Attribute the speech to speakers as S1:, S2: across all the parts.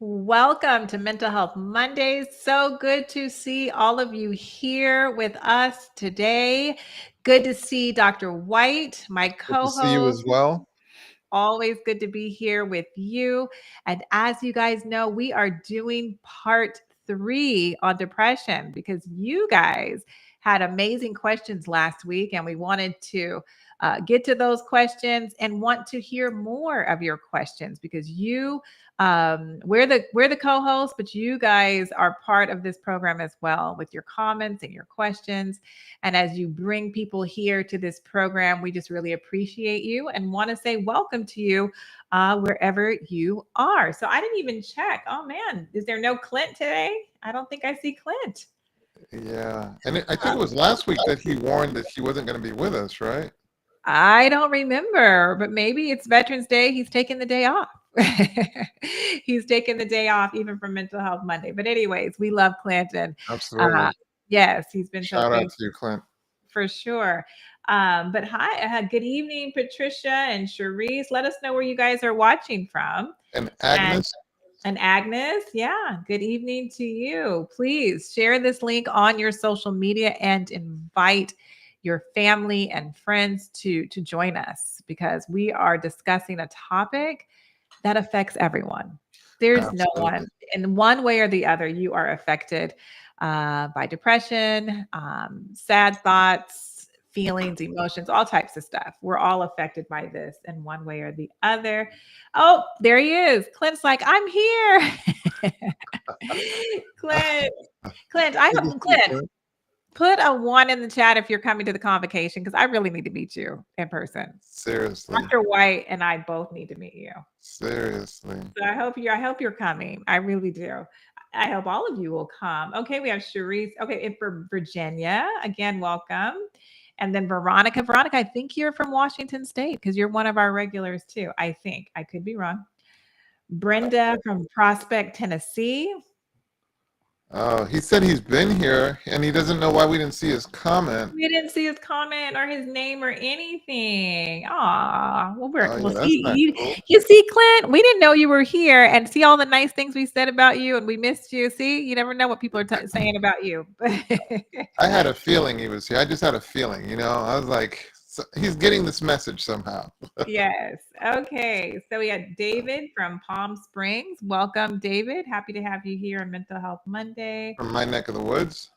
S1: Welcome to Mental Health Mondays. So good to see all of you here with us today. Good to see Dr. Whyte, my
S2: Good to see you as
S1: co-host.
S2: well.
S1: Always good to be here with you. And as you guys know, we are doing part 3 on depression because you guys had amazing questions last week, and we wanted to get to those questions and want to hear more of your questions because we're the co-hosts, but you guys are part of this program as well with your comments and your questions. And as you bring people here to this program, we just really appreciate you and want to say welcome to you wherever you are. So I didn't even check. Oh man, is there no Clint today? I don't think I see Clint.
S2: Yeah. And I think it was last week that he warned that he wasn't going to be with us, right?
S1: I don't remember, but maybe it's Veterans Day. He's taking the day off. He's taking the day off even from Mental Health Monday. But anyways, we love Clinton.
S2: Absolutely.
S1: Yes, he's been so
S2: Shout out
S1: faithful
S2: to you, Clint.
S1: for sure. But hi, good evening, Patricia and Cherise. Let us know where you guys are watching from.
S2: And
S1: And
S2: Agnes.
S1: and Agnes, yeah, good evening to you. Please share this link on your social media and invite your family and friends to join us because we are discussing a topic that affects everyone. There's no
S2: Absolutely.
S1: one in one way or the other. You are affected by depression, sad thoughts, feelings, emotions, all types of stuff. We're all affected by this in one way or the other. Oh, there he is. Clint's like, I'm here. Clint, Clint, I
S2: Good to
S1: hope
S2: see you,
S1: Clint,
S2: Clint.
S1: put a 1 in the chat if you're coming to the convocation because I really need to meet you in person.
S2: Seriously.
S1: Dr. White and I both need to meet you.
S2: Seriously.
S1: So I hope you're coming. I really do. I hope all of you will come. Okay, we have Cherise. Okay, and for Virginia, again, welcome. And then Veronica. Veronica, I think you're from Washington State because you're one of our regulars too. I think. I could be wrong. Brenda from Prospect, Tennessee.
S2: Oh, he said he's been here and he doesn't know why we didn't see his comment.
S1: We didn't see his comment or his name or anything. Aw. Well,
S2: Oh,
S1: well,
S2: yeah, that's
S1: see,
S2: not
S1: you,
S2: cool.
S1: you see, Clint, we didn't know you were here and see all the nice things we said about you and we missed you. See, you never know what people are saying about you.
S2: I had a feeling he was here. I just had a feeling, I was like, he's getting this message somehow.
S1: Yes. Okay. So we had David from Palm Springs. Welcome, David. Happy to have you here on Mental Health Monday.
S2: From my neck of the woods.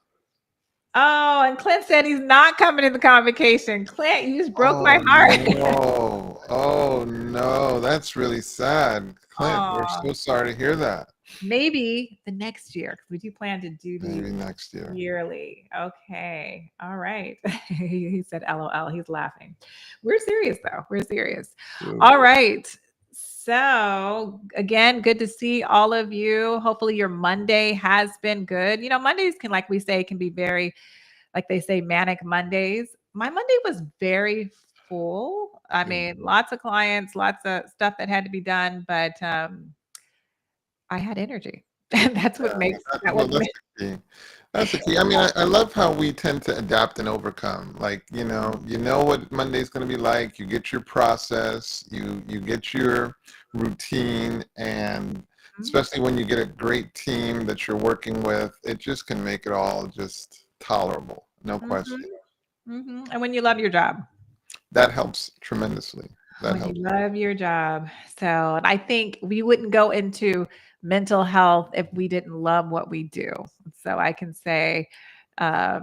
S1: Oh, and Clint said he's not coming to the convocation. Clint, you just broke my
S2: Oh
S1: heart.
S2: no. Oh no. That's really sad. Clint, we're
S1: Oh,
S2: so sorry to hear that.
S1: maybe the next year because we do plan to do these
S2: Maybe next year.
S1: yearly. Okay. All right. He said LOL. He's laughing. We're serious though. We're serious.
S2: Dude.
S1: All right. So, again, good to see all of you. Hopefully, your Monday has been good. Mondays can, like we say, can be very, like they say, manic Mondays. My Monday was very full. I mean, lots of clients, lots of stuff that had to be done, but I had energy. And that's what
S2: Yeah,
S1: makes that
S2: well,
S1: was
S2: that's the key. That's the key. I mean, I love how we tend to adapt and overcome. Like, you know what Monday's going to be like. You get your process, you get your routine, and especially when you get a great team that you're working with, it just can make it all just tolerable. No question.
S1: And when you love your job.
S2: That helps tremendously. That
S1: When you
S2: helps.
S1: love your job. So I think we wouldn't go into mental health if we didn't love what we do. So I can say, I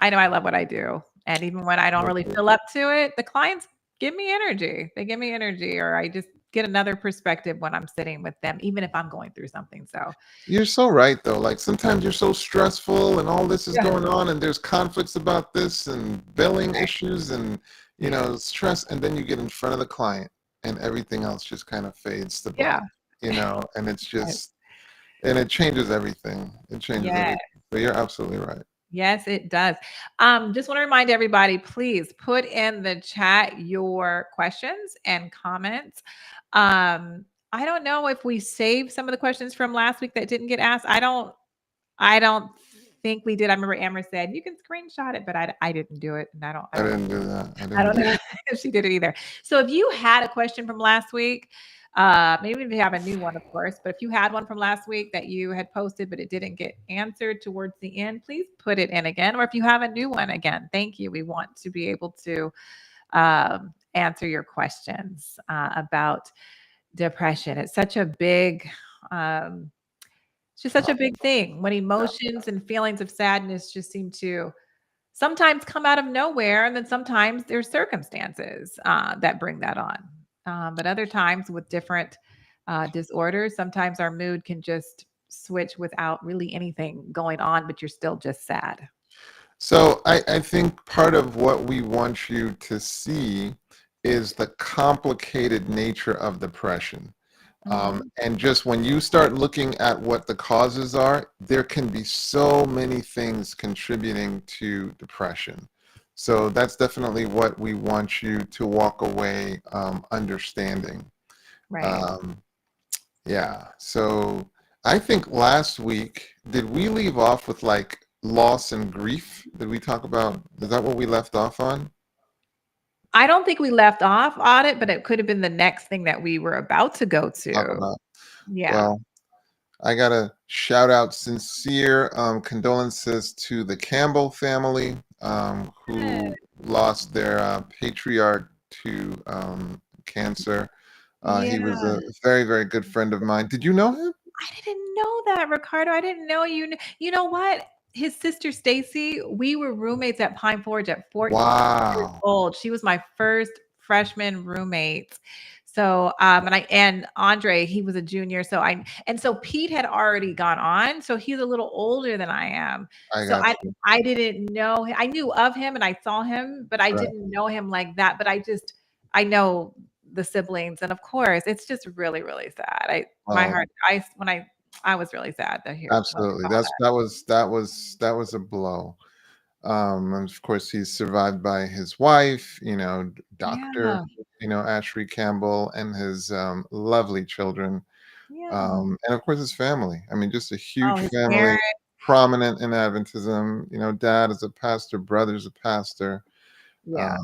S1: know I love what I do. And even when I don't really feel up to it, the clients give me energy. They give me energy, or I just get another perspective when I'm sitting with them, even if I'm going through something. So,
S2: You're so right, though. Like sometimes you're so stressful and all this is
S1: yeah.
S2: going on and there's conflicts about this and billing issues and, stress. And then you get in front of the client and everything else just kind of fades to
S1: Yeah.
S2: black, and it's just, and it changes everything. It changes
S1: Yeah.
S2: everything. But you're absolutely right.
S1: Yes, it does. Just want to remind everybody, please put in the chat your questions and comments. I don't know if we saved some of the questions from last week that didn't get asked. I don't think we did. I remember Amber said you can screenshot it, but I didn't do it. And I
S2: I
S1: don't
S2: didn't do that. I
S1: I
S2: didn't
S1: don't
S2: do
S1: know if she did it either. So if you had a question from last week, Maybe if you have a new one, of course, but if you had one from last week that you had posted, but it didn't get answered towards the end, please put it in again. Or if you have a new one, again, thank you. We want to be able to answer your questions about depression. It's such a big, um, it's just such a big thing when emotions and feelings of sadness just seem to sometimes come out of nowhere, and then sometimes there's circumstances that bring that on. But other times with different disorders, sometimes our mood can just switch without really anything going on, but you're still just sad.
S2: So I think part of what we want you to see is the complicated nature of depression.
S1: Hmm.
S2: And just when you start looking at what the causes are, there can be so many things contributing to depression. So that's definitely what we want you to walk away understanding.
S1: Right.
S2: Um, yeah. So I think last week, did we leave off with like loss and grief? Did we talk about, is that what we left off on?
S1: I don't think we left off on it, but it could have been the next thing that we were about to go
S2: Talk
S1: to.
S2: about,
S1: Yeah.
S2: well, I gotta shout out sincere condolences to the Campbell family who lost their patriarch to cancer. He
S1: Yeah.
S2: was a very, very good friend of mine. Did you know him?
S1: I didn't know that, Ricardo. I didn't know you know what? His sister Stacy, we were roommates at Pine Forge at 14 years
S2: Wow.
S1: old. She was my first freshman roommate. So, and Andre, he was a junior. So Pete had already gone on. So he's a little older than I am.
S2: I
S1: So
S2: got you.
S1: I didn't know, I knew of him and I saw him, but I
S2: Right.
S1: didn't know him like that. But I know the siblings. And of course, it's just really, really sad. My
S2: Oh,
S1: heart, when I was really sad to hear when I
S2: absolutely.
S1: saw that.
S2: That was a blow. And of course, he's survived by his wife, Dr.
S1: Yeah.
S2: Ashley Campbell, and his lovely children,
S1: Yeah.
S2: and of course his family. I mean, just a
S1: Oh,
S2: huge
S1: his
S2: family,
S1: parents.
S2: prominent in Adventism. Dad is a pastor, brother's a pastor.
S1: Yeah.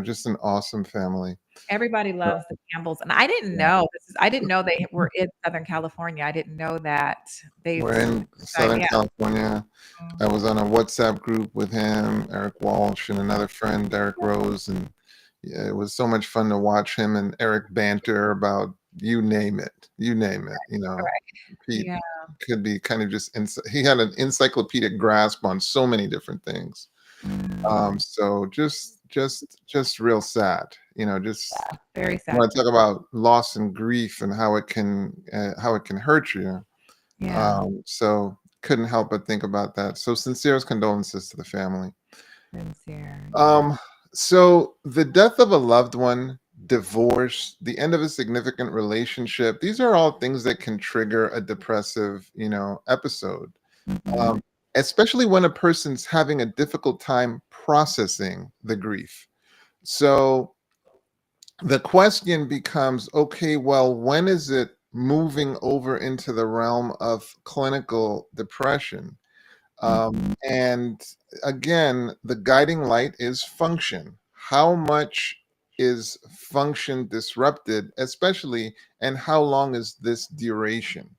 S2: Just an awesome family.
S1: Everybody
S2: So,
S1: loves the Campbells. And I didn't
S2: yeah.
S1: know I didn't know they were in Southern California. I didn't know that they
S2: We're in Southern
S1: yeah.
S2: California.
S1: Mhm.
S2: I was on a WhatsApp group with him, Eric Walsh, and another friend, Derek Rose, and yeah, it was so much fun to watch him and Eric banter about you name it, you name it.
S1: Right.
S2: Pete
S1: Yeah.
S2: could be kind of just he had an encyclopedic grasp on so many different things.
S1: Mm.
S2: So just real sad. Just
S1: Very sad.
S2: when I talk about loss and grief and how it can hurt you.
S1: Yeah.
S2: So couldn't help but think about that. So sincerest condolences to the family.
S1: Sincere. Yeah.
S2: Um, so the death of a loved one, divorce, the end of a significant relationship, these are all things that can trigger a depressive, episode.
S1: Mhm.
S2: Um, Especially when a person's having a difficult time processing the grief. So the question becomes, okay, well, when is it moving over into the realm of clinical depression?
S1: Mhm.
S2: And again, the guiding light is function. How much is function disrupted, especially, and how long is this duration?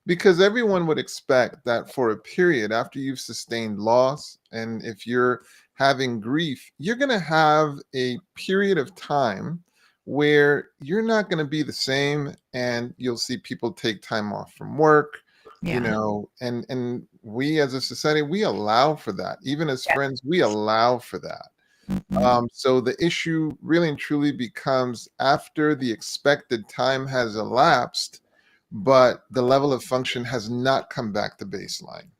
S2: Because everyone would expect that for a period after you've sustained loss, and if you're having grief, you're going to have a period of time where you're not going to be the same, and you'll see people take time off from work,
S1: Yeah.
S2: and we as a society, we allow for that. Even as friends, we allow for that.
S1: Mhm.
S2: So the issue really and truly becomes after the expected time has elapsed, but the level of function has not come back to baseline.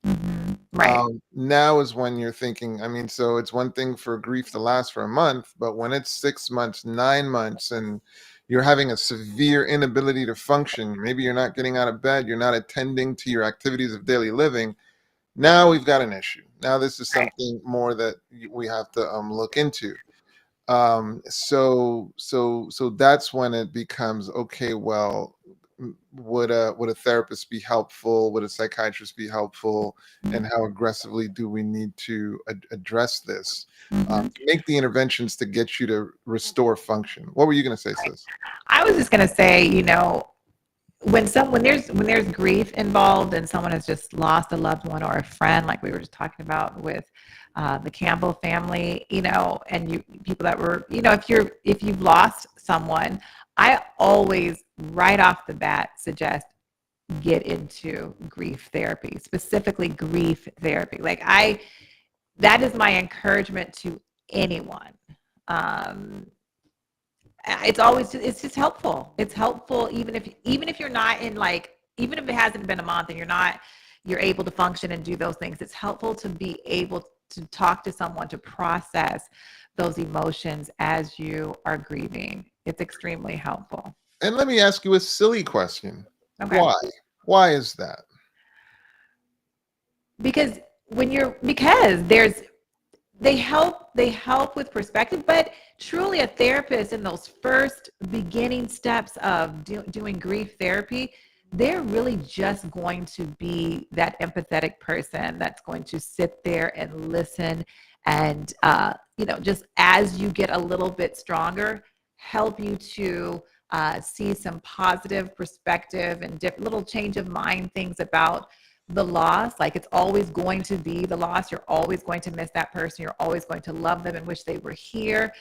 S1: Mhm. Right.
S2: Now is when you're thinking, I mean, so it's one thing for grief to last for a month, but when it's 6 months, 9 months, and you're having a severe inability to function, maybe you're not getting out of bed, you're not attending to your activities of daily living. Now we've got an issue. Now this is
S1: Right.
S2: something more that we have to look into. So that's when it becomes okay. Well, would a therapist be helpful? Would a psychiatrist be helpful? And how aggressively do we need to address this
S1: Mhm.
S2: to make the interventions to get you to restore function? What were you going to say, sis?
S1: I was just gonna say, when there's grief involved and someone has just lost a loved one or a friend, like we were just talking about with the Campbell family, and people that were, if you've lost someone, I always right off the bat suggest get into grief therapy, specifically grief therapy. That is my encouragement to anyone. Um, it's just helpful. It's helpful even if you're not in even if it hasn't been a month and you're able to function and do those things. It's helpful to be able to talk to someone to process those emotions as you are grieving. It's extremely helpful.
S2: And let me ask you a silly question.
S1: Okay.
S2: Why? Why is that?
S1: Because they help with perspective, but truly a therapist in those first beginning steps of doing grief therapy, they're really just going to be that empathetic person that's going to sit there and listen and just as you get a little bit stronger, help you to see some positive perspective and little change of mind things about the loss. Like, it's always going to be the loss. You're always going to miss that person. You're always going to love them and wish they were here,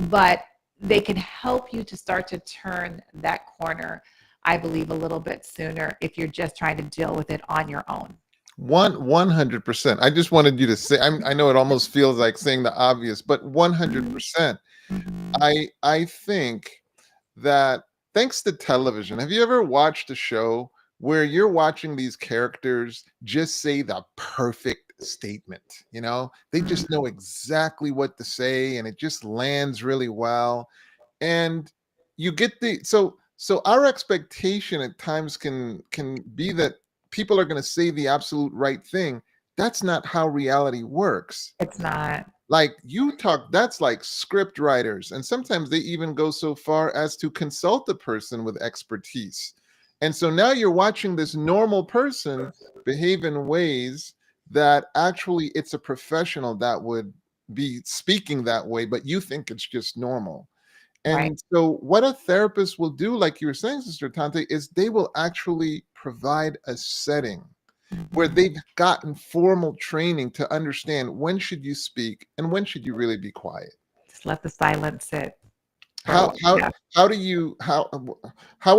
S1: but they can help you to start to turn that corner, I believe, a little bit sooner if you're just trying to deal with it on your own.
S2: 100%. I just wanted you to say, I know it almost feels like saying the obvious, but 100%. I think that thanks to television, have you ever watched a show where you're watching these characters just say the perfect statement? They just know exactly what to say and it just lands really well. And you get so our expectation at times can be that people are going to say the absolute right thing. That's not how reality works.
S1: It's not.
S2: That's like script writers. And sometimes they even go so far as to consult a person with expertise. And so now you're watching this normal person behave in ways that actually it's a professional that would be speaking that way, but you think it's just normal. And
S1: Right.
S2: so what a therapist will do, like you were saying, Sister Atonte, is they will actually provide a setting where they've gotten formal training to understand when should you speak and when should you really be quiet.
S1: Just let the silence sit.
S2: How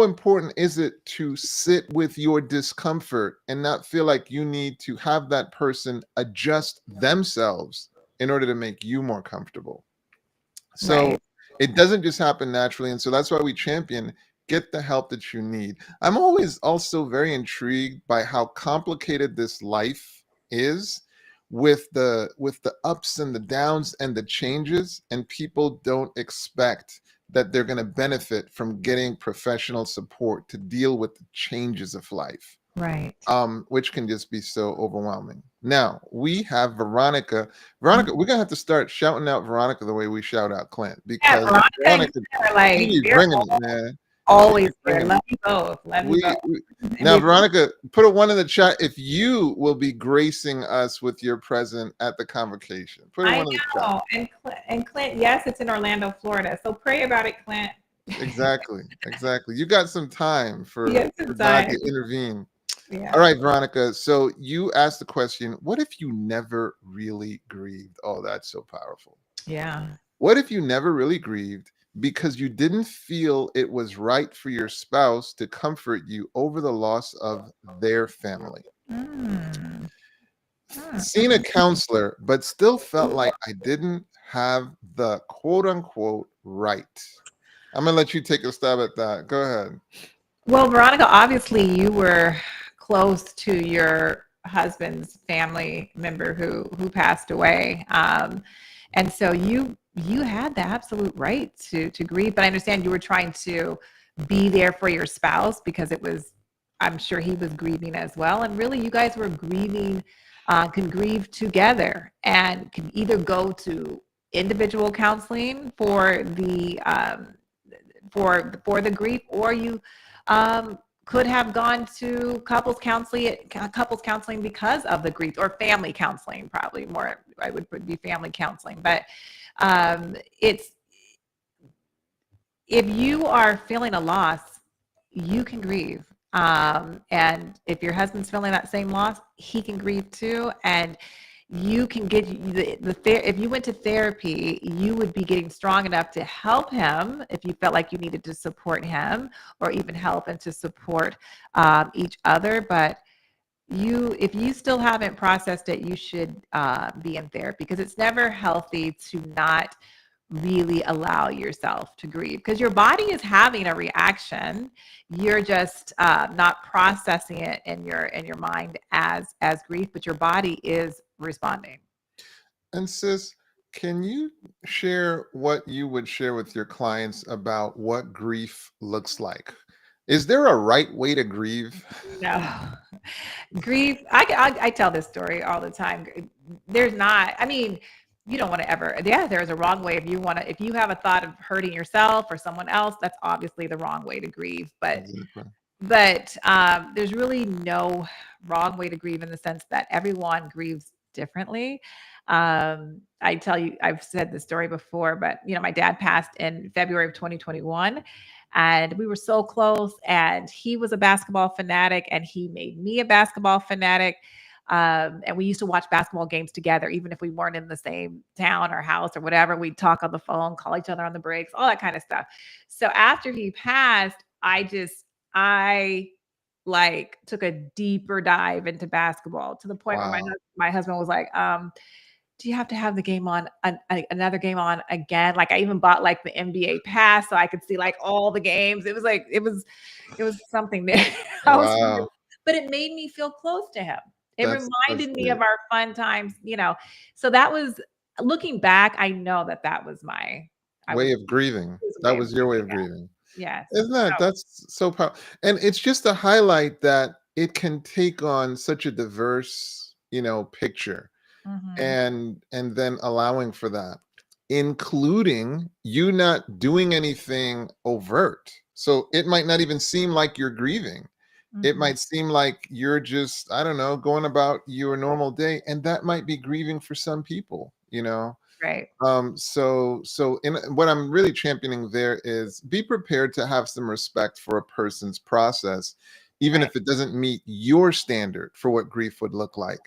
S2: important is it to sit with your discomfort and not feel like you need to have that person adjust themselves in order to make you more comfortable? So
S1: Right.
S2: it doesn't just happen naturally. And so that's why we champion get the help that you need. I'm always also very intrigued by how complicated this life is with the ups and the downs and the changes, and people don't expect that they're going to benefit from getting professional support to deal with the changes of life.
S1: Right.
S2: Which can just be so overwhelming. Now we have Veronica. Veronica, we're gonna have to start shouting out Veronica the way we shout out Clint, because Veronica, she's bringing it, man.
S1: Always there. Love you both. Love you both.
S2: Now, Veronica, put a 1 in the chat if you will be gracing us with your presence at the convocation. Put a 1 in the
S1: chat. And Clint, yes, it's in Orlando, Florida. So pray about it, Clint.
S2: Exactly. You got some time for God to intervene. Yeah. All right, Veronica. So you asked the question, what if you never really grieved? Oh, that's so powerful.
S1: Yeah.
S2: What if you never really grieved because you didn't feel it was right for your spouse to comfort you over the loss of their family? Seen a counselor, but still felt like I didn't have the quote unquote right. I'm going to let you take a stab at that. Go ahead.
S1: Well, Veronica, obviously you were close to your husband's family member who passed away. And so you had the absolute right to grieve, but I understand you were trying to be there for your spouse because I'm sure he was grieving as well. And really you guys were grieving, can grieve together and can either go to individual counseling for the grief, or you could have gone to couples counseling because of the grief, or family counseling, probably more, I would be family counseling. But if you are feeling a loss, you can grieve. And if your husband's feeling that same loss, he can grieve too. And you can get if you went to therapy, you would be getting strong enough to help him if you felt like you needed to support him, or even help and to support each other. But if you still haven't processed it, you should be in therapy, because it's never healthy to not really allow yourself to grieve, because your body is having a reaction. You're just not processing it in your mind as grief, but your body is responding.
S2: And sis, can you share what you would share with your clients about what grief looks like? Is there a right way to grieve?
S1: No. Grief, I tell this story all the time. There's not, I mean, you don't want to ever, yeah, there's a wrong way. If you have a thought of hurting yourself or someone else, that's obviously the wrong way to grieve. But
S2: Exactly.
S1: there's really no wrong way to grieve, in the sense that everyone grieves differently. I tell you, I've said this story before, but my dad passed in February of 2021, and we were so close. And he was a basketball fanatic, and he made me a basketball fanatic. And we used to watch basketball games together, even if we weren't in the same town or house or whatever. We'd talk on the phone, call each other on the breaks, all that kind of stuff. So after he passed, I like took a deeper dive into basketball, to the point where
S2: Wow.
S1: my husband was like, do you have to have the game on another game on again? Like, I even bought like the NBA pass so I could see like all the games. It was like it was something there. I was
S2: Wow.
S1: But it made me feel close to him. It
S2: That's
S1: reminded me of
S2: great.
S1: our fun times. So that was, looking back, I know that that was I was
S2: Way of grieving.
S1: it was a
S2: That
S1: way of
S2: was your way
S1: grieving.
S2: of grieving.
S1: Yeah. Yes.
S2: Isn't that
S1: So
S2: that's so powerful? And it's just to highlight that it can take on such a diverse, picture,
S1: mhm,
S2: and then allowing for that, including you not doing anything overt. So it might not even seem like you're grieving. It
S1: mhm.
S2: might seem like you're just, I don't know, going about your normal day, and that might be grieving for some people.
S1: Right.
S2: So in what I'm really championing there is be prepared to have some respect for a person's process, even
S1: Right.
S2: if it doesn't meet your standard for what grief would look like.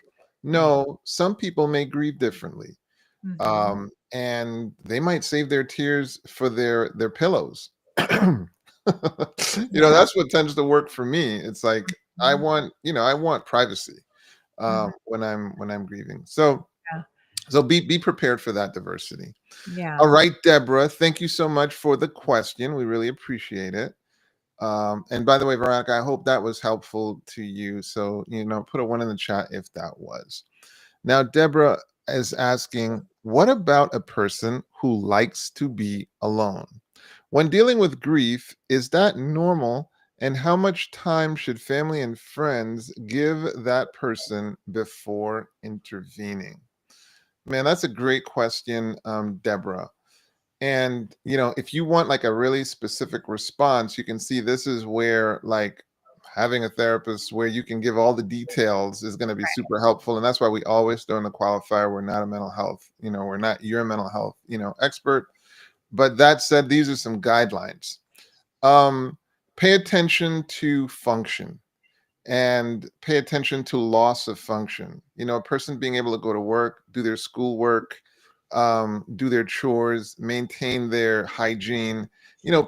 S1: Mhm,
S2: No, some people may grieve differently.
S1: mhm.
S2: And they might save their tears for their pillows.
S1: Yeah.
S2: That's what tends to work for me. It's like
S1: Mhm,
S2: I want privacy
S1: mhm.
S2: when I'm grieving. So be prepared for that diversity.
S1: Yeah.
S2: All right, Deborah, thank you so much for the question. We really appreciate it. And by the way, Veronica, I hope that was helpful to you. So, put a one in the chat if that was. Now, Deborah is asking, what about a person who likes to be alone? When dealing with grief, is that normal? And how much time should family and friends give that person before intervening? Man, that's a great question, Deborah. And if you want like a really specific response, you can see this is where like having a therapist where you can give all the details is going to be super helpful. And that's why we always throw in the qualifier, we're not a mental health, we're not your mental health, expert. But that said, these are some guidelines. Um, Pay attention to function and pay attention to loss of function. A person being able to go to work, do their schoolwork, do their chores, maintain their hygiene.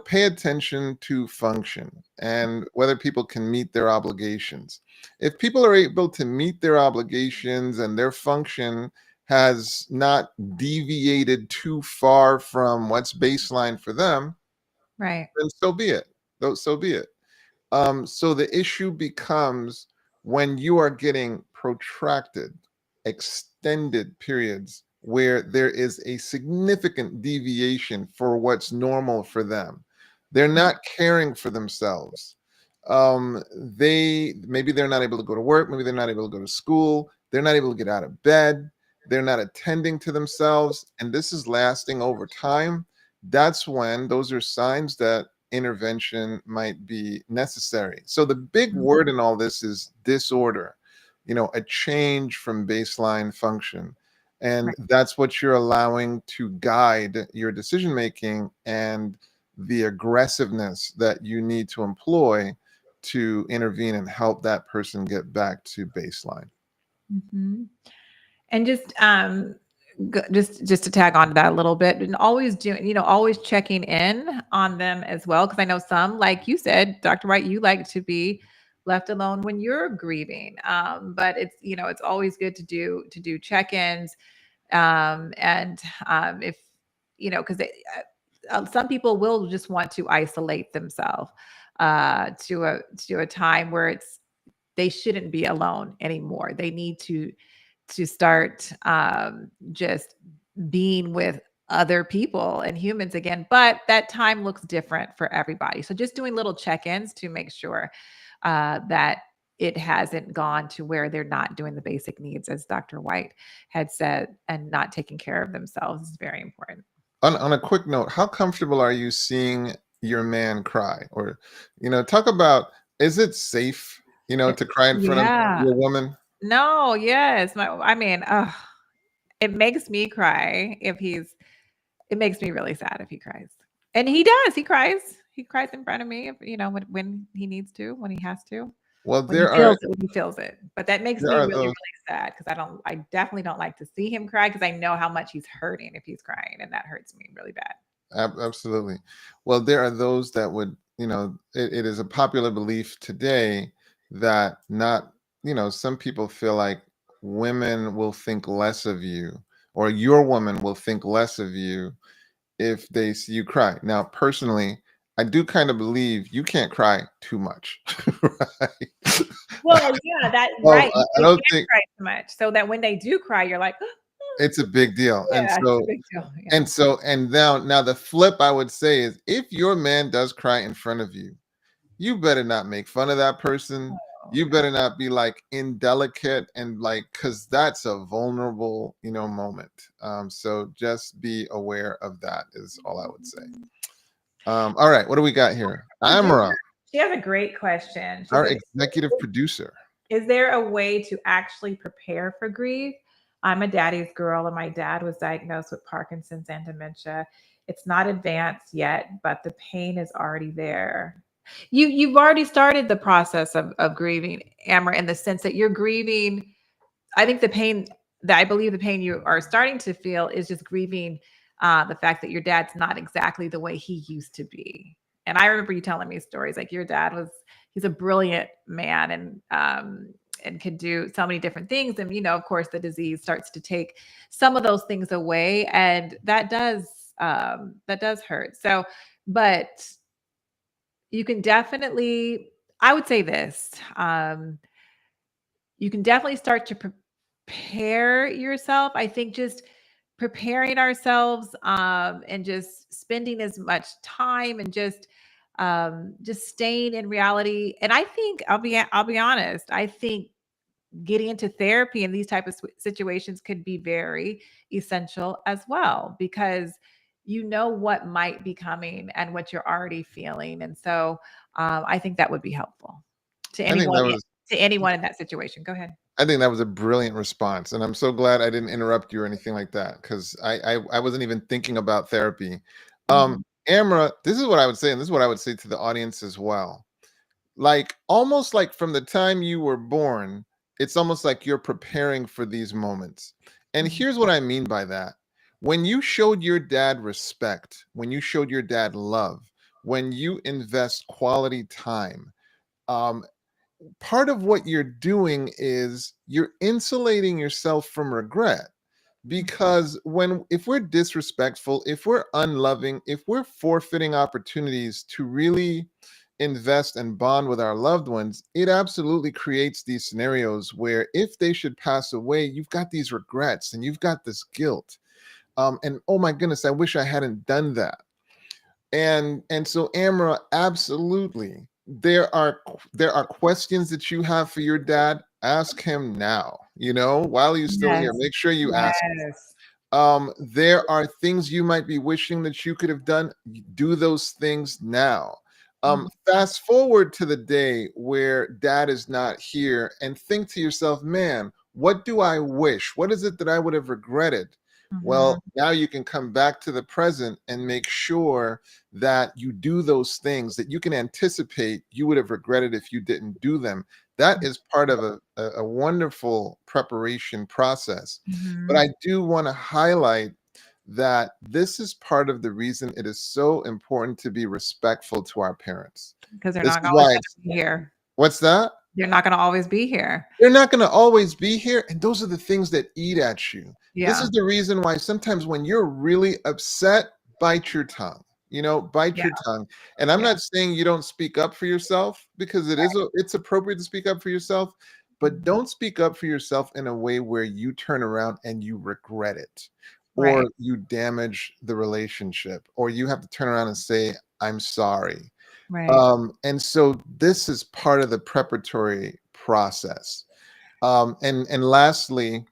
S2: Pay attention to function and whether people can meet their obligations. If people are able to meet their obligations and their function has not deviated too far from what's baseline for them,
S1: Right.
S2: then so be it. So be it. So the issue becomes when you are getting protracted, extended periods where there is a significant deviation for what's normal for them. They're not caring for themselves. Maybe they're not able to go to work, maybe they're not able to go to school, they're not able to get out of bed, they're not attending to themselves, and this is lasting over time. That's when those are signs that intervention might be necessary. So the big
S1: Mhm.
S2: word in all this is disorder, a change from baseline function. And
S1: Right.
S2: that's what you're allowing to guide your decision making. And the aggressiveness that you need to employ to intervene and help that person get back to baseline.
S1: Mhm. And just to tag on to that a little bit, and always doing, always checking in on them as well. Cause I know some, like you said, Dr. Wright, you like to be left alone when you're grieving. But it's always good to do check-ins. And if, cause some people will just want to isolate themselves to a time where they shouldn't be alone anymore. They need to start just being with other people and humans again. But that time looks different for everybody. So just doing little check-ins to make sure that it hasn't gone to where they're not doing the basic needs, as Dr. Whyte had said, and not taking care of themselves is very important.
S2: On a quick note, how comfortable are you seeing your man cry? Or, talk about, is it safe, to cry in front of
S1: Yeah.
S2: your woman?
S1: No, yes. It makes me cry it makes me really sad if he cries. And he does. He cries. He cries in front of me if, when he needs to, when he has to,
S2: Well,
S1: when he feels it, when he feels it. But that makes
S2: there
S1: me
S2: are
S1: really,
S2: those.
S1: really sad because I definitely don't like to see him cry because I know how much he's hurting if he's crying, and that hurts me really bad.
S2: Absolutely. Well, there are those that would, it is a popular belief today that not, some people feel like women will think less of you, or your woman will think less of you if they see you cry. Now, personally, I do kind of believe you can't cry too much, right?
S1: Well, yeah, that right.
S2: I
S1: They
S2: don't
S1: can't
S2: think
S1: cry too much. So that when they do cry, you're like,
S2: it's a big deal. And
S1: yeah, it's a
S2: so
S1: big deal. Yeah.
S2: and now the flip I would say is, if your man does cry in front of you, you better not make fun of that person.
S1: Oh,
S2: You
S1: yeah.
S2: better not be like indelicate and like, because that's a vulnerable, moment. So just be aware of that is all I would say. All right, what do we got here?
S1: Producer,
S2: Amra,
S1: she has a great question. She
S2: our
S1: said,
S2: executive producer.
S1: is there a way to actually prepare for grief? I'm a daddy's girl, and my dad was diagnosed with Parkinson's and dementia. It's not advanced yet, but the pain is already there. You've already started the process of grieving, Amber, in the sense that you're grieving. I think the pain that I believe the pain you are starting to feel is just grieving the fact that your dad's not exactly the way he used to be. And I remember you telling me stories like your dad he's a brilliant man and could do so many different things. And of course, the disease starts to take some of those things away, and that does hurt. So, but you can definitely, I would say this. You can definitely start to prepare yourself. I think just preparing ourselves and just spending as much time and just staying in reality. And I think I'll be honest. I think getting into therapy in these type of situations could be very essential as well because you know what might be coming and what you're already feeling. And so I think that would be helpful to
S2: I think
S1: anyone
S2: that was
S1: to anyone in that situation. Go ahead.
S2: I think that was a brilliant response, and I'm so glad I didn't interrupt you or anything like that, because I wasn't even thinking about therapy.
S1: Mhm.
S2: Amra, this is what I would say, and this is what I would say to the audience as well. Like, almost like from the time you were born, it's almost like you're preparing for these moments. And
S1: Mhm.
S2: here's what I mean by that. When you showed your dad respect, when you showed your dad love, when you invest quality time, um, part of what you're doing is you're insulating yourself from regret. Because if we're disrespectful, if we're unloving, if we're forfeiting opportunities to really invest and bond with our loved ones, it absolutely creates these scenarios where if they should pass away, you've got these regrets and you've got this guilt. And oh my goodness, I wish I hadn't done that. And so, Amra, absolutely, there are questions that you have for your dad. Ask him now, while he's still here.
S1: Yes.
S2: Make sure you ask.
S1: Yes.
S2: There are things you might be wishing that you could have done. Do those things now.
S1: Mhm.
S2: Fast forward to the day where dad is not here and think to yourself, man, what do I wish? What is it that I would have regretted? Well,
S1: Mhm.
S2: now you can come back to the present and make sure that you do those things that you can anticipate you would have regretted if you didn't do them. That is part of a wonderful preparation process. But
S1: Mhm.
S2: I do want to highlight that this is part of the reason it is so important to be respectful to our parents.
S1: Because they're
S2: This
S1: not
S2: is
S1: always
S2: why
S1: gonna
S2: it's,
S1: be here.
S2: what's that?
S1: They're not gonna always be here.
S2: They're not going to always be here. And those are the things that eat at you. This is
S1: Yeah.
S2: the reason why sometimes when you're really upset, bite your tongue. Bite
S1: Yeah.
S2: your tongue. And I'm
S1: Yeah.
S2: not saying you don't speak up for yourself, because it's appropriate to speak up for yourself, but
S1: Mhm.
S2: don't speak up for yourself in a way where you turn around and you regret it,
S1: Right.
S2: or you damage the relationship, or you have to turn around and say, I'm sorry.
S1: Right.
S2: And so this is part of the preparatory process. And lastly,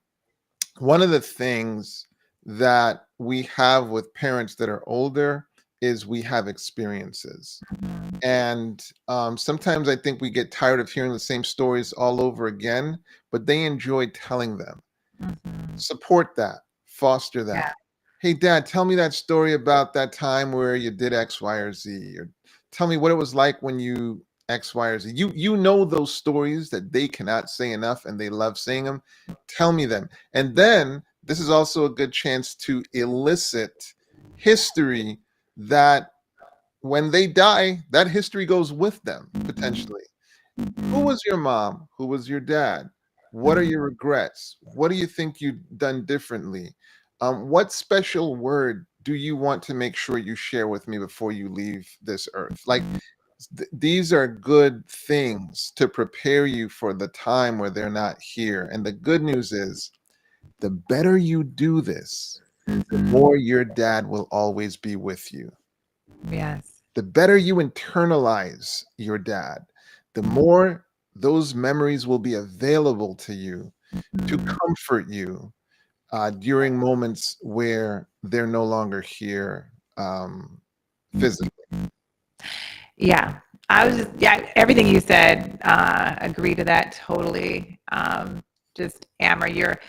S2: one of the things that we have with parents that are older is we have experiences.
S1: Mhm.
S2: And sometimes I think we get tired of hearing the same stories all over again, but they enjoy telling them.
S1: Mhm.
S2: Support that, foster
S1: Yeah.
S2: that. Hey, Dad, tell me that story about that time where you did X, Y, or Z, or tell me what it was like when you X, Y, or Z. You know those stories that they cannot say enough, and they love saying them. Tell me them, and then this is also a good chance to elicit history that when they die, that history goes with them
S1: Mhm.
S2: potentially. Who
S1: Mhm.
S2: was your mom? Who was your dad? What are
S1: Mhm.
S2: your regrets? What do you think you've done differently? What special word do you want to make sure you share with me before you leave this earth? Like, these are good things to prepare you for the time where they're not here. And the good news is, the better you do this, the
S1: Mhm.
S2: more your dad will always be with you.
S1: Yes.
S2: The better you internalize your dad, the
S1: Mhm.
S2: more those memories will be available to you to
S1: Mhm.
S2: comfort you during moments where they're no longer here physically.
S1: Mhm. Yeah. I was just, yeah, everything you said, agree to that totally. Just Amber, you're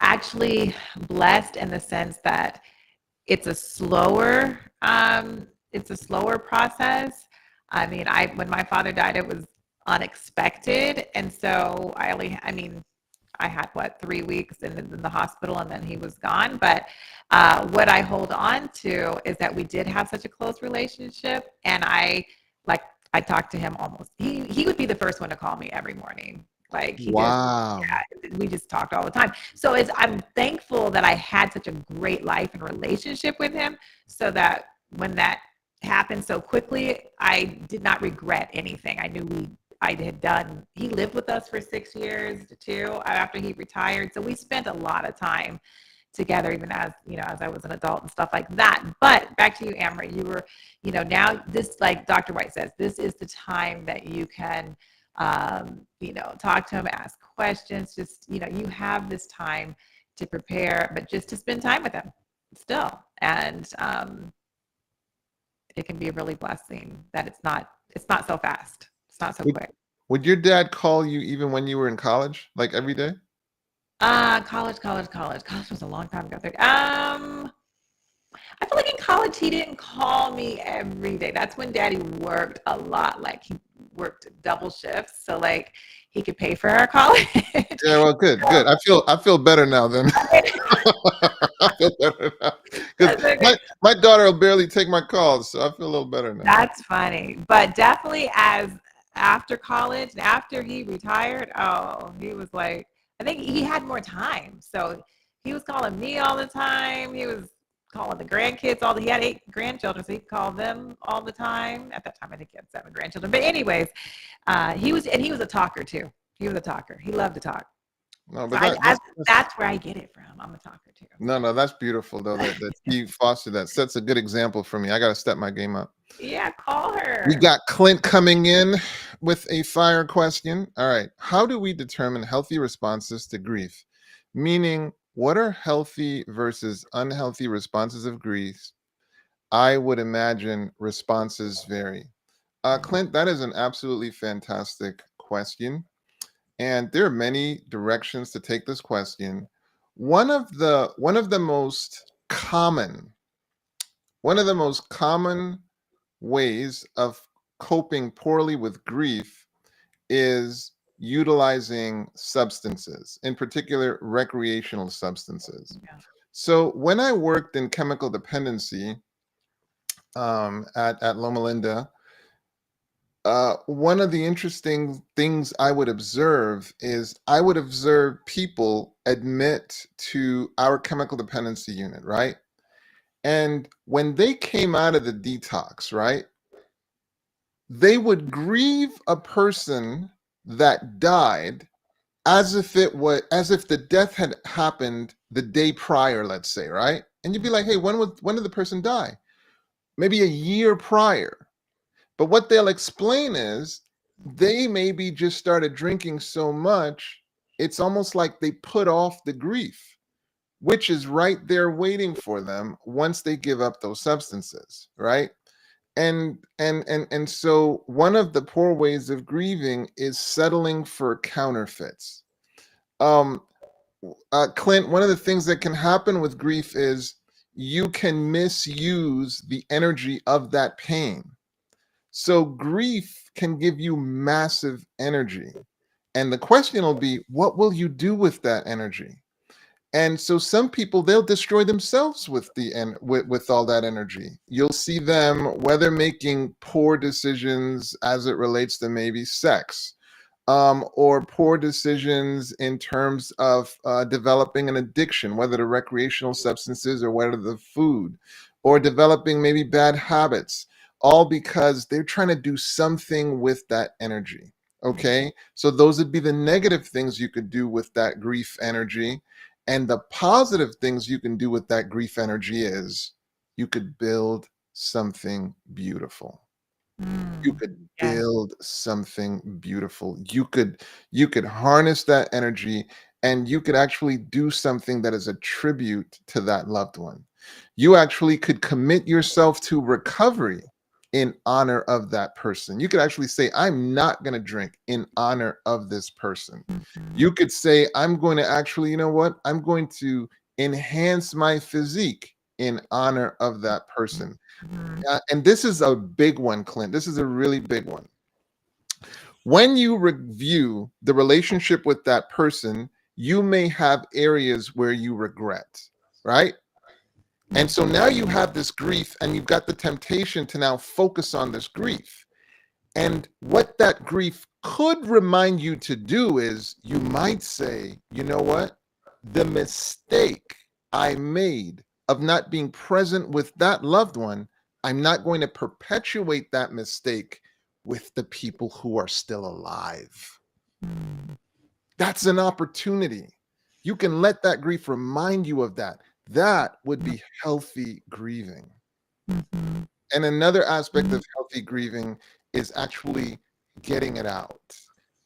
S1: actually blessed in the sense that it's a slower, it's a slower process. I mean, when my father died, it was unexpected. And so I had what, 3 weeks in the hospital, and then he was gone. But what I hold on to is that we did have such a close relationship, and like I talked to him almost. He would be the first one to call me every morning. Like he just,
S2: Wow.
S1: yeah, we just talked all the time. So I'm thankful that I had such a great life and relationship with him, so that when that happened so quickly, I did not regret anything. I knew I had done. He lived with us for 6 years too after he retired, so we spent a lot of time together, even as as I was an adult and stuff like that. But back to you, Amory, you were, now this, like Dr. White says, this is the time that you can, talk to him, ask questions. Just you have this time to prepare, but just to spend time with him still, and it can be a really blessing that it's not so fast. It's not so
S2: Would,
S1: quick.
S2: would your dad call you even when you were in college, like every day?
S1: College was a long time ago. I feel like in college he didn't call me every day. That's when Daddy worked a lot. Like he worked double shifts, so like he could pay for our college.
S2: Yeah, well, good, good. I feel better now then. I feel better now. Because
S1: That's okay.
S2: my daughter will barely take my calls, so I feel a little better now.
S1: That's funny, but definitely as after college, after he retired, oh, he was like, I think he had more time, so he was calling me all the time. He was calling the grandkids he had 8 grandchildren, so he called them all the time. At that time, I think he had 7 grandchildren. But anyways, he was a talker too. He was a talker. He loved to talk.
S2: No,
S1: So
S2: but that's
S1: that's where I get it from. I'm a talker too.
S2: no, that's beautiful though, that he fostered that. Sets a good example for me. I got to step my game up.
S1: Yeah, call
S2: We
S1: her.
S2: got Clint coming in with a fire question. All right. How do we determine healthy responses to grief? Meaning, what are healthy versus unhealthy responses of grief? I would imagine responses vary. Clint, that is an absolutely fantastic question. And there are many directions to take this question. one of the most common ways of coping poorly with grief is utilizing substances, in particular recreational substances.
S1: Yeah.
S2: So when I worked in chemical dependency at Loma Linda, one of the interesting things I would observe is I would observe people admit to our chemical dependency unit, right? And when they came out of the detox, right, they would grieve a person that died as if the death had happened the day prior, let's say, right? And you'd be like, hey, when did the person die? Maybe a year prior. But what they'll explain is they maybe just started drinking so much, it's almost like they put off the grief, which is right there waiting for them once they give up those substances, right? And so one of the poor ways of grieving is settling for counterfeits. Um, Clint, one of the things that can happen with grief is you can misuse the energy of that pain. So grief can give you massive energy. And the question will be, what will you do with that energy? And so some people, they'll destroy themselves with with all that energy. You'll see them whether making poor decisions as it relates to maybe sex, or poor decisions in terms of developing an addiction, whether to recreational substances or whether the food, or developing maybe bad habits, all because they're trying to do something with that energy. Okay, so those would be the negative things you could do with that grief energy. And the positive things you can do with that grief energy is you could build something beautiful. You could
S1: Yes.
S2: build something beautiful. You could harness that energy, and you could actually do something that is a tribute to that loved one. You actually could commit yourself to recovery in honor of that person. You could actually say, I'm not going to drink in honor of this person. You could say, I'm going to actually, you know what? I'm going to enhance my physique in honor of that person.
S1: Mhm.
S2: And this is a big one, Clint. This is a really big one. When you review the relationship with that person, you may have areas where you regret, right? And so now you have this grief, and you've got the temptation to now focus on this grief. And what that grief could remind you to do is you might say, you know what? The mistake I made of not being present with that loved one, I'm not going to perpetuate that mistake with the people who are still alive.
S1: Mm.
S2: That's an opportunity. You can let that grief remind you of that. That would be healthy grieving.
S1: Mhm.
S2: And another aspect of healthy grieving is actually getting it out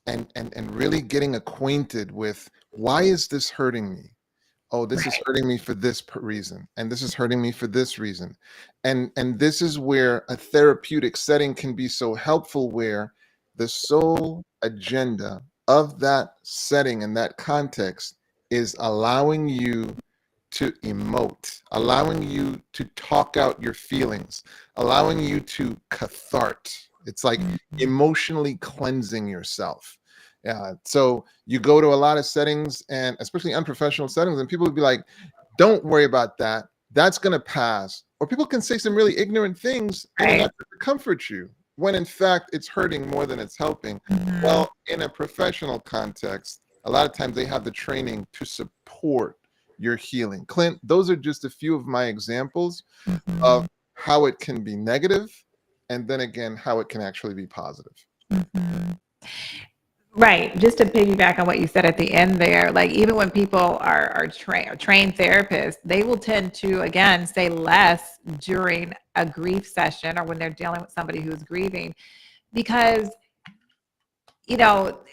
S2: and really getting acquainted with, why is this hurting me? Oh, this is
S1: Right.
S2: hurting me for this reason, and this is hurting me for this reason. And this is where a therapeutic setting can be so helpful, where the sole agenda of that setting and that context is allowing you to emote, allowing you to talk out your feelings, allowing you to cathart. It's like
S1: Mhm.
S2: emotionally cleansing yourself. So you go to a lot of settings, and especially unprofessional settings, and people would be like, don't worry about that. That's going to pass. Or people can say some really ignorant things in an
S1: Right.
S2: effort to comfort you, when in fact it's hurting more than it's helping.
S1: Mhm.
S2: Well, in a professional context, a lot of times they have the training to support your healing. Clint, those are just a few of my examples of
S1: Mhm.
S2: how it can be negative, and then again, how it can actually be positive.
S1: Mhm. Right. Just to piggyback on what you said at the end there, like even when people are trained therapists, they will tend to again say less during a grief session or when they're dealing with somebody who's grieving, because you know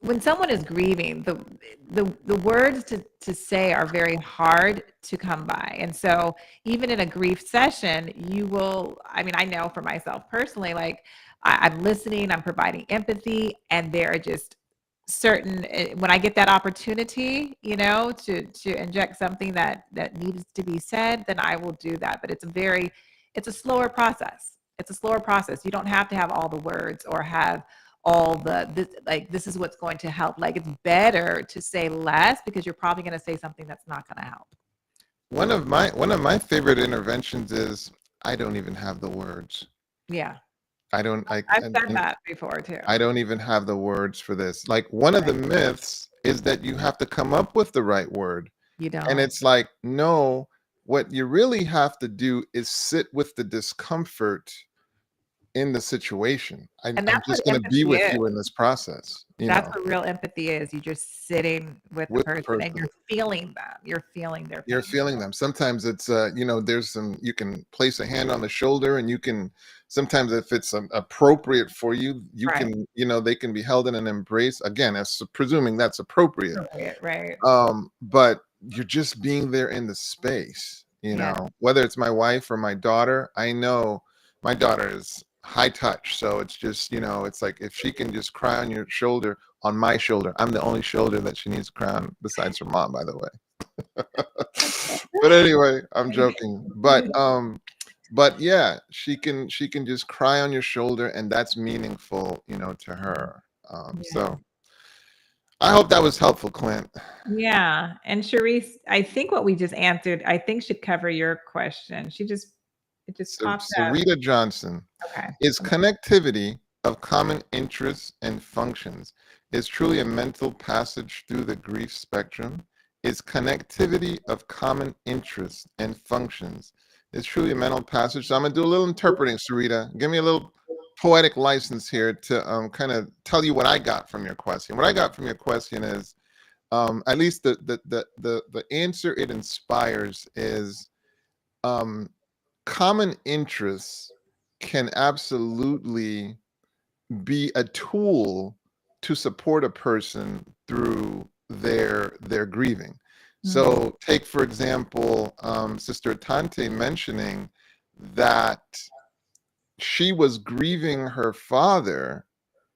S1: when someone is grieving, the words to say are very hard to come by. And so even in a grief session, you will, I mean, I know for myself personally, like I'm listening, I'm providing empathy, and there are just certain when I get that opportunity, you know, to inject something that needs to be said, then I will do that. But it's a slower process. It's a slower process. You don't have to have all the words or have all this is what's going to help. Like, it's better to say less because you're probably going to say something that's not going to help.
S2: One of my favorite interventions is I don't even have the words.
S1: Yeah.
S2: I don't.
S1: I've said that before too.
S2: I don't even have the words for this. Like, one of the myths is that you have to come up with the right word.
S1: You don't.
S2: And it's like, no, what you really have to do is sit with the discomfort in the situation. I'm
S1: And that's
S2: just
S1: what
S2: going to be
S1: empathy
S2: with
S1: is.
S2: you in this process.
S1: That's what real empathy is. You're just sitting with the
S2: With the
S1: person and
S2: person.
S1: you're feeling them. You're feeling their pain.
S2: You're feeling them. Sometimes it's, there's you can place a hand on the shoulder, and you can, sometimes if it's appropriate for you, you
S1: Right.
S2: can, they can be held in an embrace. Again, as presuming that's appropriate.
S1: Right.
S2: But you're just being there in the space,
S1: Yeah.
S2: whether it's my wife or my daughter. I know my daughter is high touch. So it's just, it's like, if she can just cry on your shoulder, on my shoulder, I'm the only shoulder that she needs to cry on besides her mom, by the way. But anyway, I'm joking. But yeah, she can just cry on your shoulder, and that's meaningful, to her. So I hope that was helpful, Clint.
S1: Yeah. And Sharice, I think what we just answered, I think should cover your question. It just popped up.
S2: Sarita Johnson.
S1: Okay.
S2: Is connectivity of common interests and functions is truly a mental passage through the grief spectrum? Is connectivity of common interests and functions is truly a mental passage? So I'm going to do a little interpreting, Sarita. Give me a little poetic license here to kind of tell you what I got from your question. What I got from your question is, at least the answer it inspires is, common interests can absolutely be a tool to support a person through their grieving. So take, for example, Sister Atonte mentioning that she was grieving her father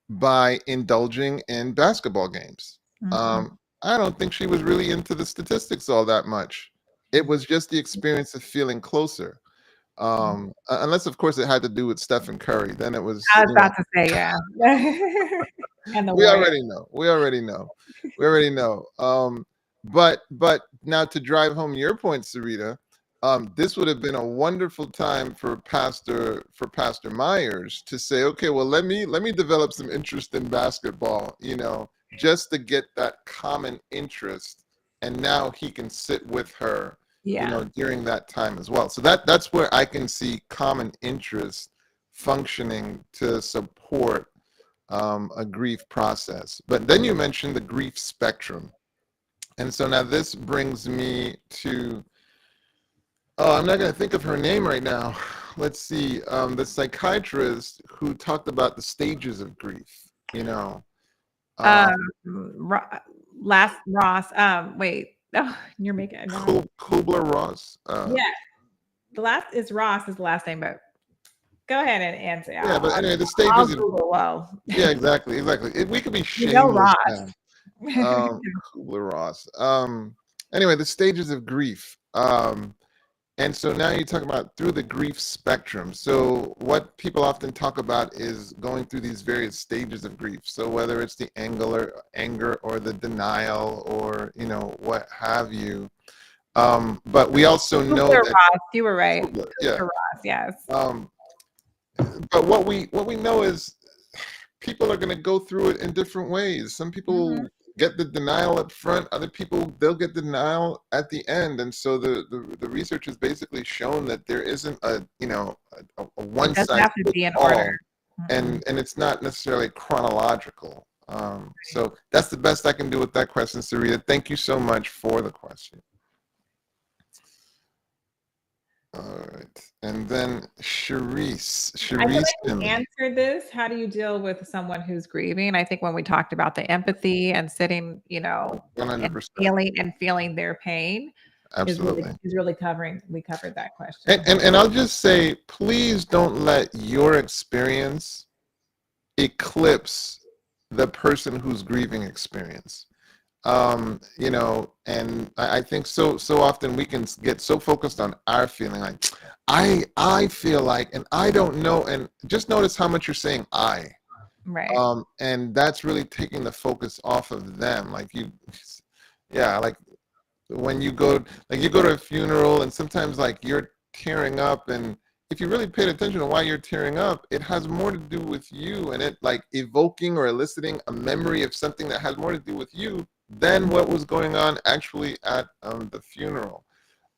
S2: by indulging in basketball games. I don't think she was really into the statistics all that much. It was just the experience of feeling closer. Unless, of course, it had to do with Stephen Curry. Then it was.
S1: I was about to say, yeah. And the
S2: We
S1: Warriors.
S2: already know. But now, to drive home your point, Sarita, this would have been a wonderful time for Pastor Myers to say, okay, well, let me develop some interest in basketball, just to get that common interest, and now he can sit with her, during that time as well. So that's where I can see common interest functioning to support a grief process. But then you mentioned the grief spectrum. And so now this brings me to, I'm not going to think of her name right now. Let's see, the psychiatrist who talked about the stages of grief,
S1: Ross. Wait. Oh, you're making it.
S2: Kubler-Ross.
S1: Yeah. The last is Ross is the last name, but go ahead and answer.
S2: Yeah, but anyway, the stages. Yeah, exactly. We could be shameless now. Kubler-Ross. Anyway, the stages of grief. And so now you're talking about through the grief spectrum. So what people often talk about is going through these various stages of grief. So whether it's the anger or the denial, or what have you. But we also know that
S1: Ross, you were right.
S2: Yeah.
S1: Ross, yes.
S2: But what we know is people are going to go through it in different ways. Some people get the denial up front. Other people, they'll get the denial at the end. And so the research has basically shown that there isn't a one size fits all, and it's not necessarily chronological. So that's the best I can do with that question, Sarita. Thank you so much for the question. All right, and then Sharice.
S1: I feel like you answered this. How do you deal with someone who's grieving? I think when we talked about the empathy and sitting,
S2: 100%.
S1: and feeling their pain,
S2: absolutely,
S1: is really covering. We covered that question.
S2: And I'll just say, please don't let your experience eclipse the person who's grieving experience. And I think so often we can get so focused on our feeling, like I feel like, and I don't know, and just notice how much you're saying I.
S1: Right.
S2: And that's really taking the focus off of them. Like yeah, like when you go to a funeral, and sometimes like you're tearing up, and if you really paid attention to why you're tearing up, it has more to do with you, and it like evoking or eliciting a memory of something that has more to do with you than what was going on actually at the funeral.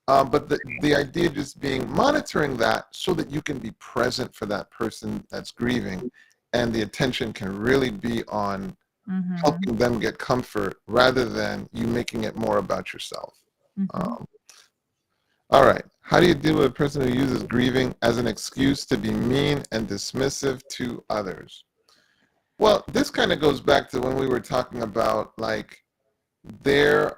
S2: But the idea just being monitoring that so that you can be present for that person that's grieving, and the attention can really be on helping them get comfort rather than you making it more about yourself. Um, all right. How do you deal with a person who uses grieving as an excuse to be mean and dismissive to others? Well, this kind of goes back to when we were talking about like how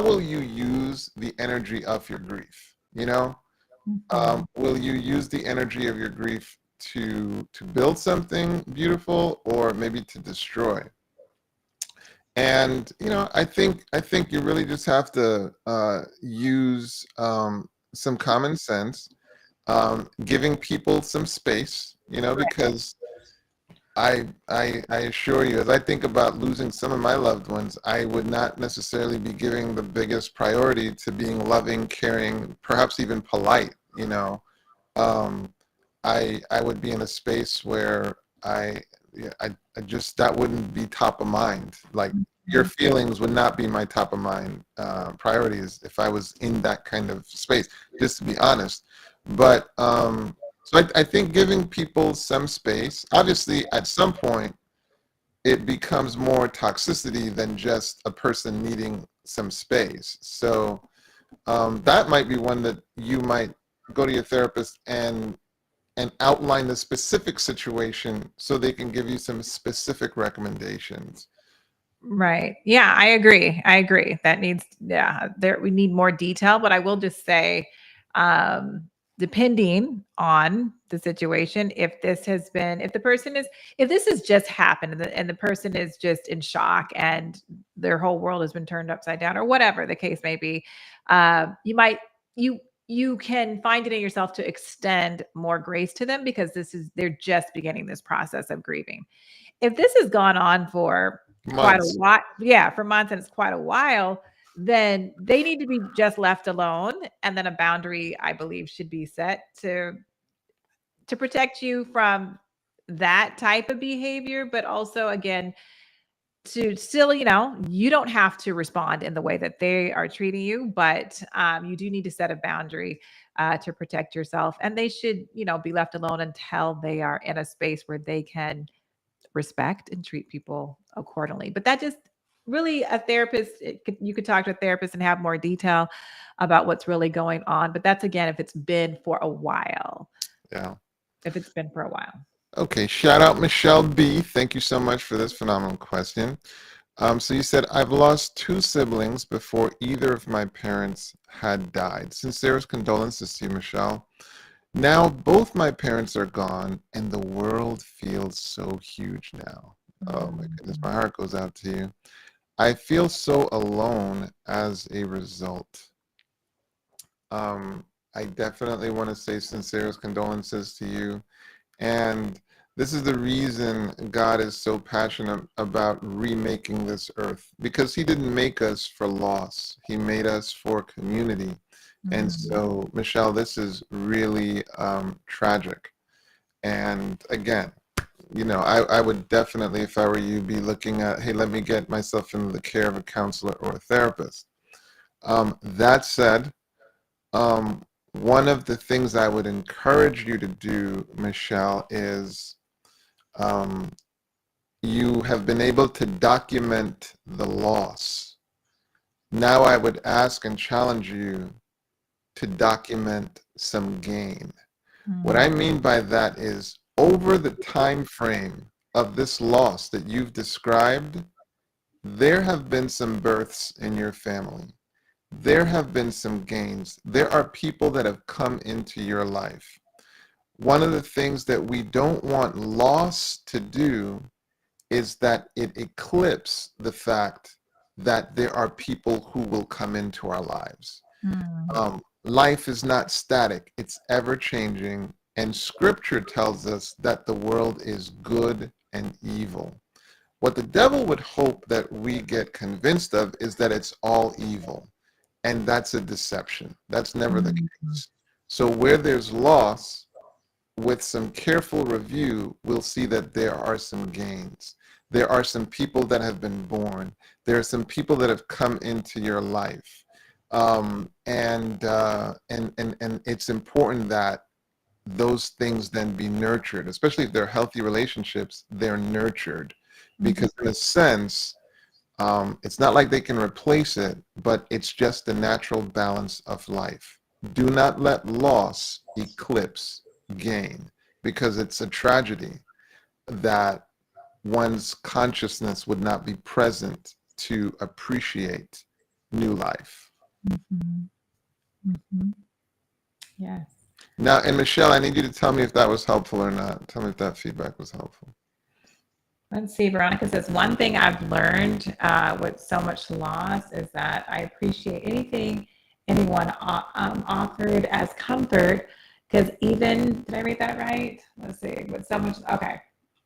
S2: will you use the energy of your grief? Will you use the energy of your grief to build something beautiful, or maybe to destroy? And I think you really just have to use some common sense, giving people some space, because I assure you, as I think about losing some of my loved ones, I would not necessarily be giving the biggest priority to being loving, caring, perhaps even polite. Um, I would be in a space where yeah, I just, that wouldn't be top of mind. Like, your feelings would not be my top of mind priorities if I was in that kind of space, just to be honest. But so I think giving people some space, obviously at some point it becomes more toxicity than just a person needing some space. So that might be one that you might go to your therapist and outline the specific situation so they can give you some specific recommendations.
S1: Right. Yeah, I agree. That needs, yeah, we need more detail, but I will just say, um, depending on the situation, if this has just happened, and the person is just in shock and their whole world has been turned upside down, or whatever the case may be, you might, you can find it in yourself to extend more grace to them, because they're just beginning this process of grieving. If this has gone on for quite a
S2: Months.
S1: while, yeah, for months, and it's quite a while, then they need to be just left alone. And then a boundary, I believe, should be set to protect you from that type of behavior, but also, again, to still, you don't have to respond in the way that they are treating you, but you do need to set a boundary to protect yourself. And they should, be left alone until they are in a space where they can respect and treat people accordingly. But that just really, a therapist, you could talk to a therapist and have more detail about what's really going on. But that's, again, if it's been for a while.
S2: Yeah.
S1: If it's been for a while.
S2: Okay. Shout out Michelle B. Thank you so much for this phenomenal question. So you said, I've lost 2 siblings before either of my parents had died. Sincerest condolences to you, Michelle. Now both my parents are gone, and the world feels so huge now. Oh my goodness, my heart goes out to you. I feel so alone as a result. I definitely want to say sincerest condolences to you. And this is the reason God is so passionate about remaking this earth, because he didn't make us for loss. He made us for community. And so, Michelle, this is really tragic. And again, I would definitely, if I were you, be looking at, hey, let me get myself into the care of a counselor or a therapist. That said, one of the things I would encourage you to do, Michelle, is you have been able to document the loss. Now I would ask and challenge you to document some gain. What I mean by that is, over the time frame of this loss that you've described, there have been some births in your family. There have been some gains. There are people that have come into your life. One of the things that we don't want loss to do is that it eclipses the fact that there are people who will come into our lives. Life is not static, it's ever changing. And scripture tells us that the world is good and evil. What the devil would hope that we get convinced of is that it's all evil. And that's a deception. That's never the case. So where there's loss, with some careful review, we'll see that there are some gains. There are some people that have been born. There are some people that have come into your life. And it's important that those things then be nurtured, especially if they're healthy relationships, they're nurtured. Because in a sense, it's not like they can replace it, but it's just the natural balance of life. Do not let loss eclipse gain, because it's a tragedy that one's consciousness would not be present to appreciate new life.
S1: Yes.
S2: Now, and Michelle, I need you to tell me if that was helpful or not. Tell me if that feedback was helpful.
S1: Let's see. Veronica says, one thing I've learned with so much loss is that I appreciate anything anyone offered as comfort, because even, did I read that right? Let's see. With so much, okay.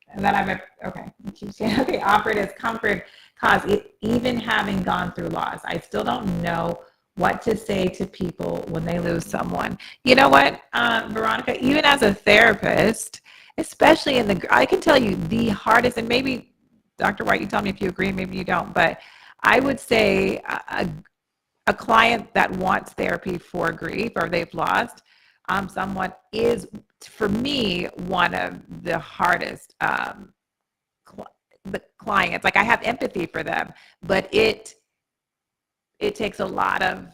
S1: And then okay, offered as comfort, cause even having gone through loss, I still don't know what to say to people when they lose someone. You know what, Veronica, even as a therapist, especially I can tell you the hardest, and maybe Dr. Whyte, you tell me if you agree, maybe you don't, but I would say a client that wants therapy for grief or they've lost someone is, for me, one of the hardest the clients. Like, I have empathy for them, but it takes a lot of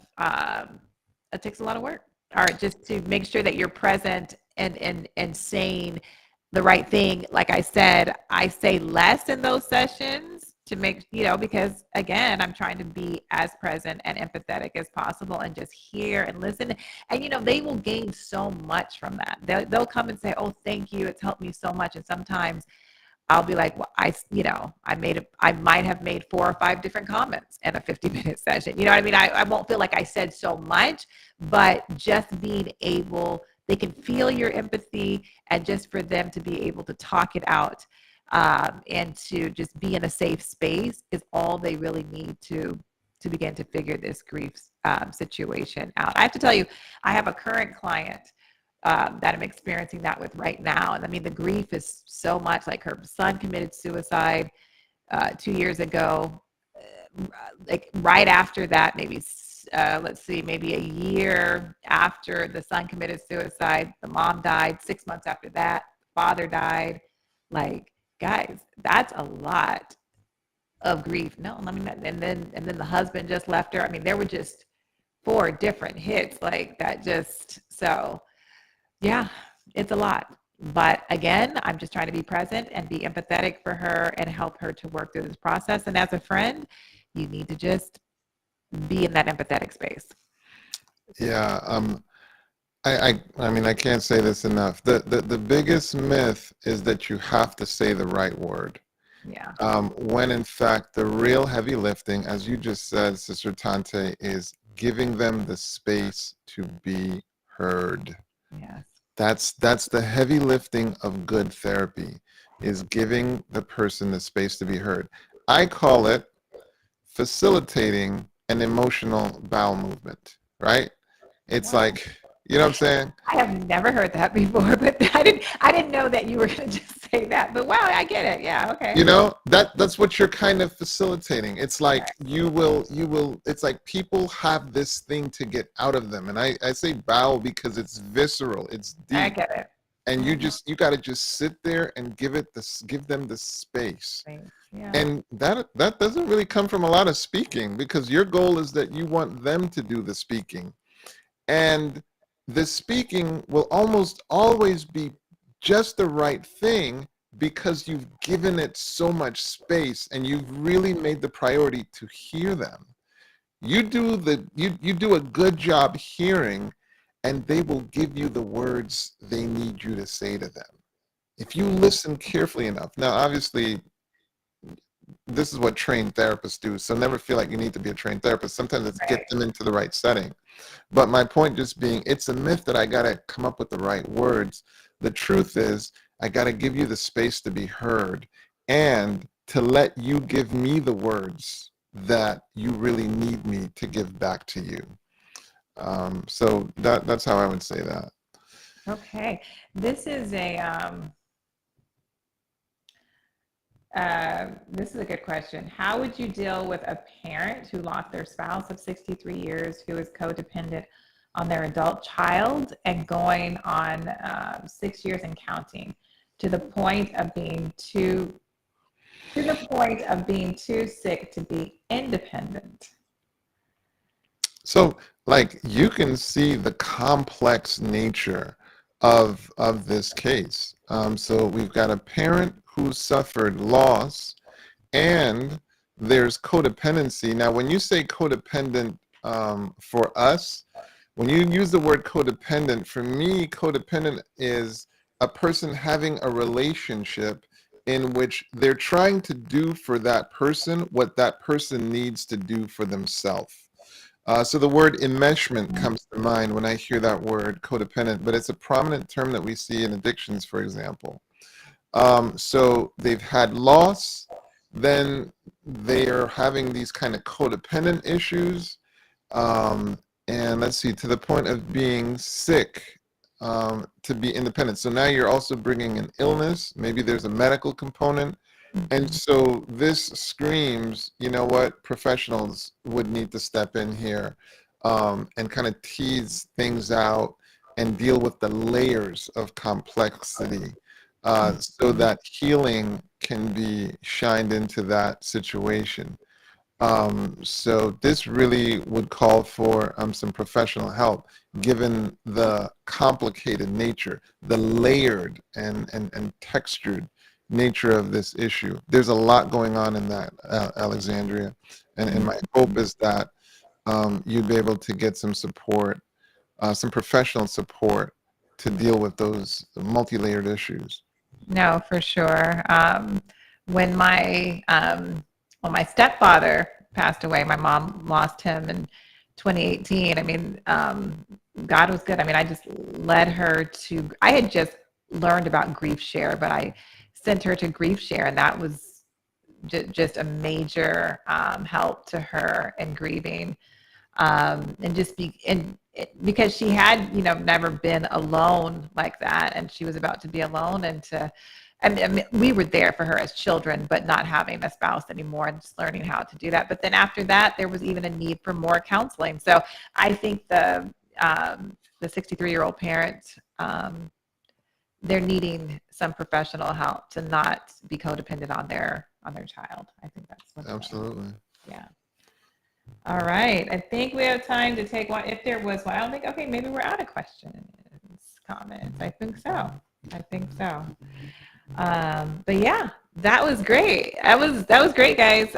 S1: work, or just to make sure that you're present and saying the right thing. Like I said, I say less in those sessions to make, because again, I'm trying to be as present and empathetic as possible and just hear and listen. And, they will gain so much from that. They'll come and say, oh, thank you. It's helped me so much. And sometimes I'll be like, well, I might have made 4 or 5 different comments in a 50-minute session. You know what I mean? I won't feel like I said so much, but just being able, they can feel your empathy, and just for them to be able to talk it out and to just be in a safe space is all they really need to begin to figure this grief situation out. I have to tell you, I have a current client that I'm experiencing that with right now. And I mean, the grief is so much. Like, her son committed suicide 2 years ago. Like, right after that, maybe maybe a year after the son committed suicide, the mom died. 6 months after that, father died. Like, guys, that's a lot of grief. No, I mean, and then the husband just left her. I mean, there were just 4 different hits like that. So yeah, it's a lot. But again, I'm just trying to be present and be empathetic for her and help her to work through this process. And as a friend, you need to just be in that empathetic space.
S2: Yeah. I mean, I can't say this enough. The biggest myth is that you have to say the right word.
S1: Yeah.
S2: When in fact, the real heavy lifting, as you just said, Sister Tante, is giving them the space to be heard.
S1: Yes.
S2: That's the heavy lifting of good therapy, is giving the person the space to be heard. I call it facilitating an emotional bowel movement, right? It's like, you know what I'm saying?
S1: I have never heard that before, but I didn't know that you were going to just say that. But wow, I get it. Yeah, okay.
S2: That's what you're kind of facilitating. It's like you will, it's like people have this thing to get out of them. And I say bowel because it's visceral, it's deep.
S1: I get it.
S2: And you got to just sit there and give them the space.
S1: Yeah.
S2: And that doesn't really come from a lot of speaking, because your goal is that you want them to do the speaking. And the speaking will almost always be just the right thing, because you've given it so much space and you've really made the priority to hear them. You do a good job hearing, and they will give you the words they need you to say to them if you listen carefully enough. Now, obviously, this is what trained therapists do. So never feel like you need to be a trained therapist. Sometimes it's get them into the right setting. But my point just being, it's a myth that I got to come up with the right words. The truth is, I got to give you the space to be heard and to let you give me the words that you really need me to give back to you. So that's how I would say that.
S1: Okay. This is a good question. How would you deal with a parent who lost their spouse of 63 years who is codependent on their adult child and going on 6 years and counting to the point of being too sick to be independent?
S2: So, like, you can see the complex nature of this case. So we've got a parent who suffered loss, and there's codependency. Now, when you say codependent, for us, when you use the word codependent, for me, codependent is a person having a relationship in which they're trying to do for that person what that person needs to do for themselves. So the word enmeshment comes to mind when I hear that word, codependent, but it's a prominent term that we see in addictions, for example. So they've had loss, then they are having these kind of codependent issues, and let's see, to the point of being sick, to be independent. So now you're also bringing an illness, maybe there's a medical component. And so this screams, you know what, professionals would need to step in here, and kind of tease things out and deal with the layers of complexity, so that healing can be shined into that situation. So this really would call for some professional help, given the complicated nature, the layered and textured nature of this issue. There's a lot going on in that, Alexandria, and my hope is that you'd be able to get some support, some professional support to deal with those multi-layered issues.
S1: No, for sure. When my stepfather passed away, my mom lost him in 2018. I mean, God was good. I mean, I just led her to, I had just learned about Grief Share, but I sent her to Grief Share, and that was just a major help to her in grieving, and just because she had, never been alone like that, and she was about to be alone, I mean, we were there for her as children, but not having a spouse anymore and just learning how to do that. But then after that, there was even a need for more counseling. So I think the 63-year-old parent, they're needing some professional help to not be codependent on their child. I think that's what.
S2: Absolutely.
S1: Yeah. All right. I think we have time to take one. If there was one, I don't think. Okay, maybe we're out of questions, comments. I think so. But yeah, that was great. That was great, guys.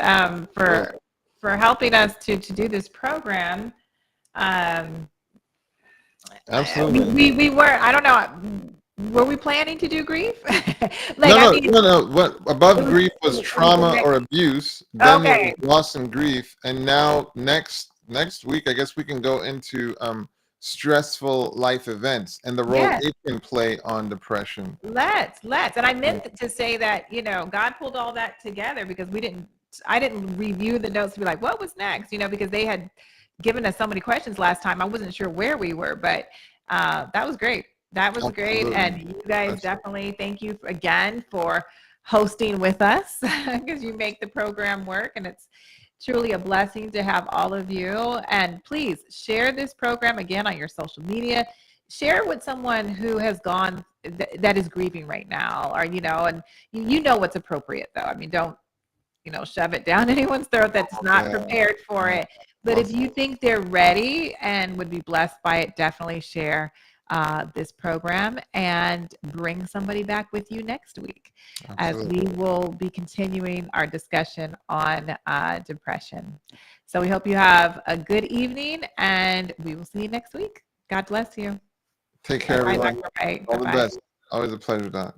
S1: For helping us to do this program.
S2: Absolutely.
S1: We were. I don't know. Were we planning to do grief?
S2: No. What above grief was trauma or abuse. Then there was loss and grief, and now next week, I guess we can go into stressful life events and the role it can play on depression.
S1: Let's. And I meant to say that, God pulled all that together because I didn't review the notes to be like, what was next? Because they had given us so many questions last time. I wasn't sure where we were, but that was great. That was great. And you guys definitely, thank you again for hosting with us because you make the program work, and it's truly a blessing to have all of you. And please share this program again on your social media. Share it with someone who has gone, that is grieving right now, or, and you know what's appropriate though. I mean, don't, shove it down anyone's throat that's not prepared for it. But if you think they're ready and would be blessed by it, definitely share this program and bring somebody back with you next week. Absolutely. As we will be continuing our discussion on depression. So we hope you have a good evening, and we will see you next week. God bless you.
S2: Take care, everyone. All the best. Always a pleasure, Doc.